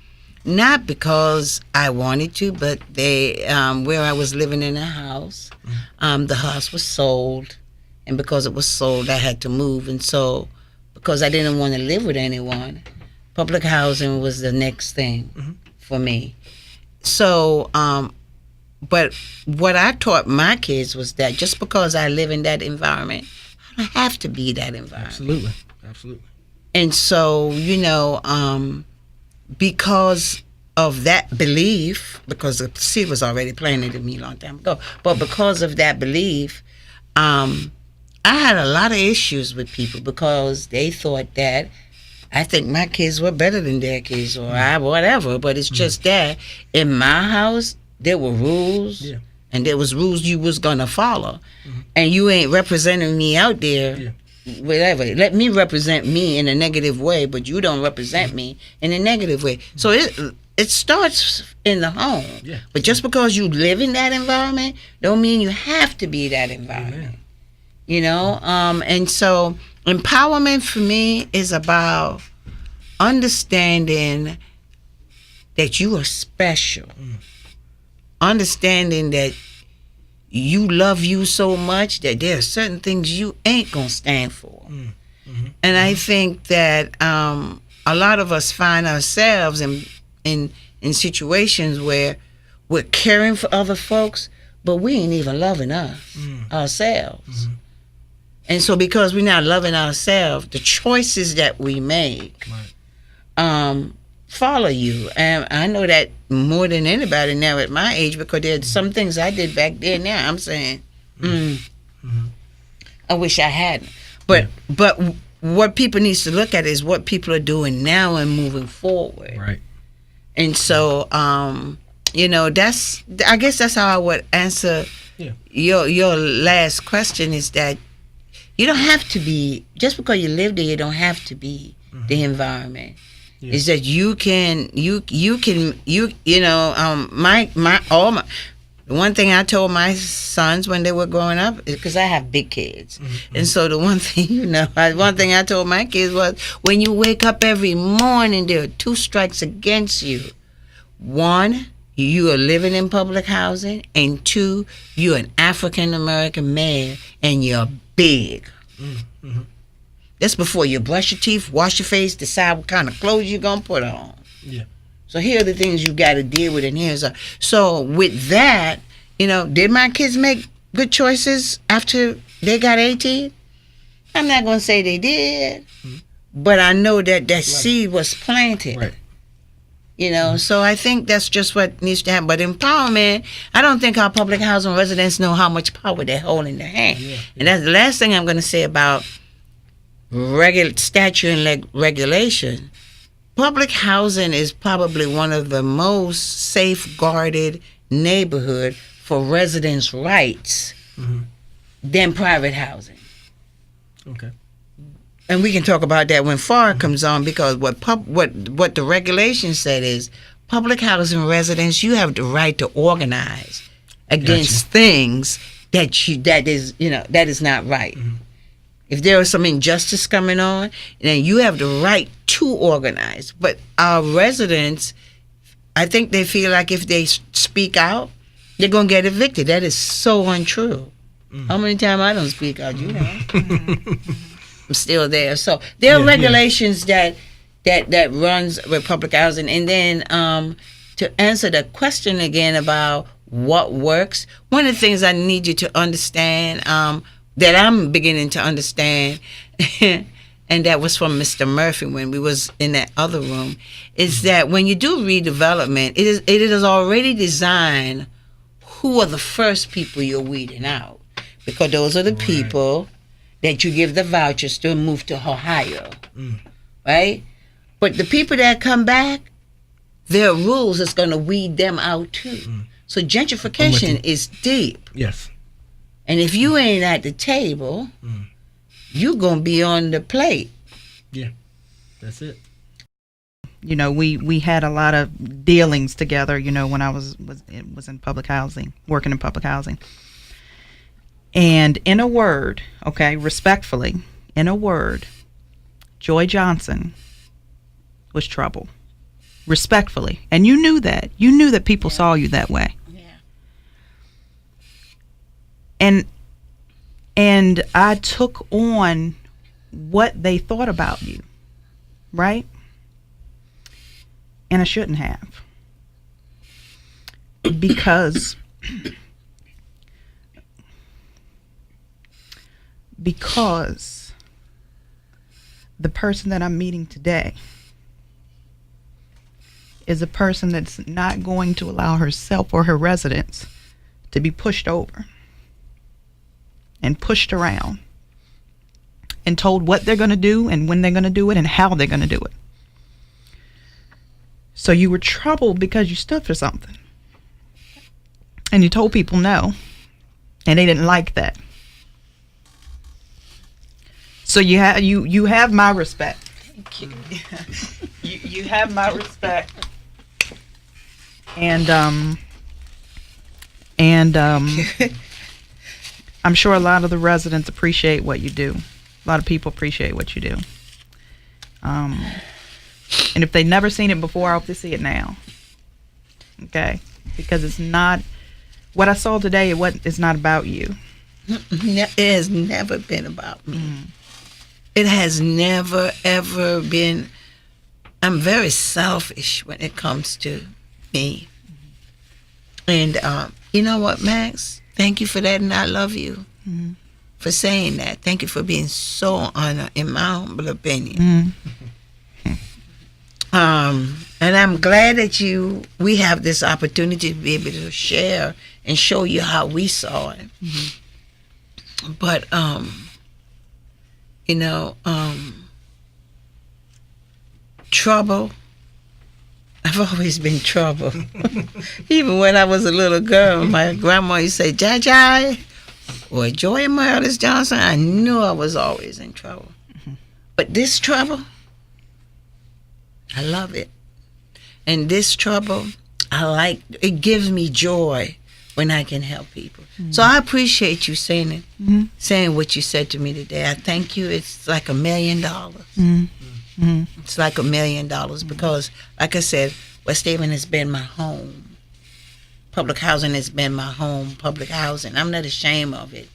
C: not because I wanted to, but they where I was living in a house, the house was sold, and because it was sold, I had to move. And so, because I didn't want to live with anyone, public housing was the next thing for me. So, but what I taught my kids was that just because I live in that environment, I don't have to be that environment.
B: Absolutely.
C: And so, you know, because of that belief, because the seed was already planted in me a long time ago, but because of that belief, I had a lot of issues with people because they thought that I think my kids were better than their kids, or whatever. But it's just that in my house, there were rules, and there was rules you was gonna follow, and you ain't representing me out there. Whatever. Let me represent me in a negative way, but you don't represent me in a negative way. So it starts in the home. But just because you live in that environment, don't mean you have to be that environment. You know, and so empowerment for me is about understanding that you are special. Understanding that you love you so much that there are certain things you ain't gonna stand for. And I think that a lot of us find ourselves in situations where we're caring for other folks, but we ain't even loving us ourselves. And so because we're not loving ourselves, the choices that we make follow you. And I know that more than anybody now at my age, because there's some things I did back then. Now I'm saying, I wish I hadn't. But what people needs to look at is what people are doing now and moving forward.
B: Right.
C: And so, I guess that's how I would answer your last question, is that you don't have to be, just because you live there, you don't have to be the environment. Yeah. Is that the one thing I told my sons when they were growing up, is because I have big kids. And so the one thing, I told my kids was, when you wake up every morning, there are 2 strikes against you. 1, you are living in public housing, and 2, you're an African American man and you're big. That's before you brush your teeth, wash your face, decide what kind of clothes you're gonna put on. Yeah. So here are the things you got to deal with, and here's so with that, did my kids make good choices after they got 18? I'm not gonna say they did, but I know that seed was planted. Right. So I think that's just what needs to happen. But empowerment, I don't think our public housing residents know how much power they hold in their hand. Yeah. And that's the last thing I'm going to say about statute and regulation. Public housing is probably one of the most safeguarded neighborhood for residents' rights than private housing. Okay. And we can talk about that when FAR comes on, because what the regulation said is, public housing residents, you have the right to organize against things that is not right. If there is some injustice coming on, then you have the right to organize. But our residents, I think they feel like if they speak out, they're gonna get evicted. That is so untrue. How many times I don't speak out, I'm still there. So there are regulations that runs with public housing. And then to answer the question again about what works, one of the things I need you to understand, that I'm beginning to understand, and that was from Mr. Murphy when we was in that other room, is that when you do redevelopment, it is already designed who are the first people you're weeding out, because those are the people that you give the vouchers to move to Ohio, right? But the people that come back, there are rules that's going to weed them out too. So gentrification is deep. Yes. And if you ain't at the table, you're going to be on the plate.
B: Yeah, that's it.
D: We had a lot of dealings together, when I was in public housing, working in public housing. And in a word, respectfully, in a word, Joy Johnson was trouble. Respectfully. And you knew that. You knew that people saw you that way. Yeah. And I took on what they thought about you. Right? And I shouldn't have. Because the person that I'm meeting today is a person that's not going to allow herself or her residents to be pushed over and pushed around and told what they're going to do and when they're going to do it and how they're going to do it. So you were troubled because you stood for something. And you told people no. And they didn't like that. So you have my respect. Thank you. You have my respect. And I'm sure a lot of the residents appreciate what you do. A lot of people appreciate what you do. And if they've never seen it before, I hope they see it now. Okay? Because it's not, what I saw today, it's not about you.
C: It has never been about me. It has never, ever been. I'm very selfish when it comes to me. And you know what, Max? Thank you for that, and I love you for saying that. Thank you for being so honored, in my humble opinion. And I'm glad that we have this opportunity to be able to share and show you how we saw it. But trouble. I've always been trouble. Even when I was a little girl, my grandma used to say, Jai, or Joy and Morales Johnson, I knew I was always in trouble. But this trouble, I love it. And this trouble, it gives me joy when I can help people. So I appreciate you saying it, saying what you said to me today. I thank you. It's like $1 million. It's like $1 million because, like I said, West Haven has been my home. Public housing has been my home. Public housing. I'm not ashamed of it.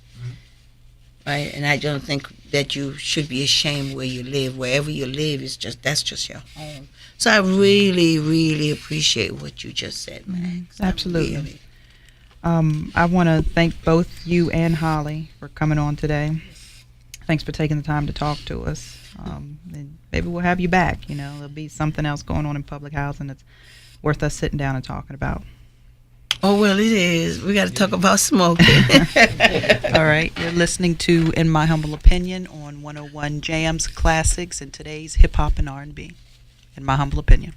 C: Right? And I don't think that you should be ashamed where you live. Wherever you live, that's just your home. So I really, really appreciate what you just said, Max.
D: Absolutely. I want to thank both you and Holly for coming on today. Thanks for taking the time to talk to us. And maybe we'll have you back. There'll be something else going on in public housing that's worth us sitting down and talking about.
C: Oh, well, it is. We got to talk about smoking.
D: All right. You're listening to In My Humble Opinion on 101 Jams Classics and today's hip hop and R&B. In My Humble Opinion.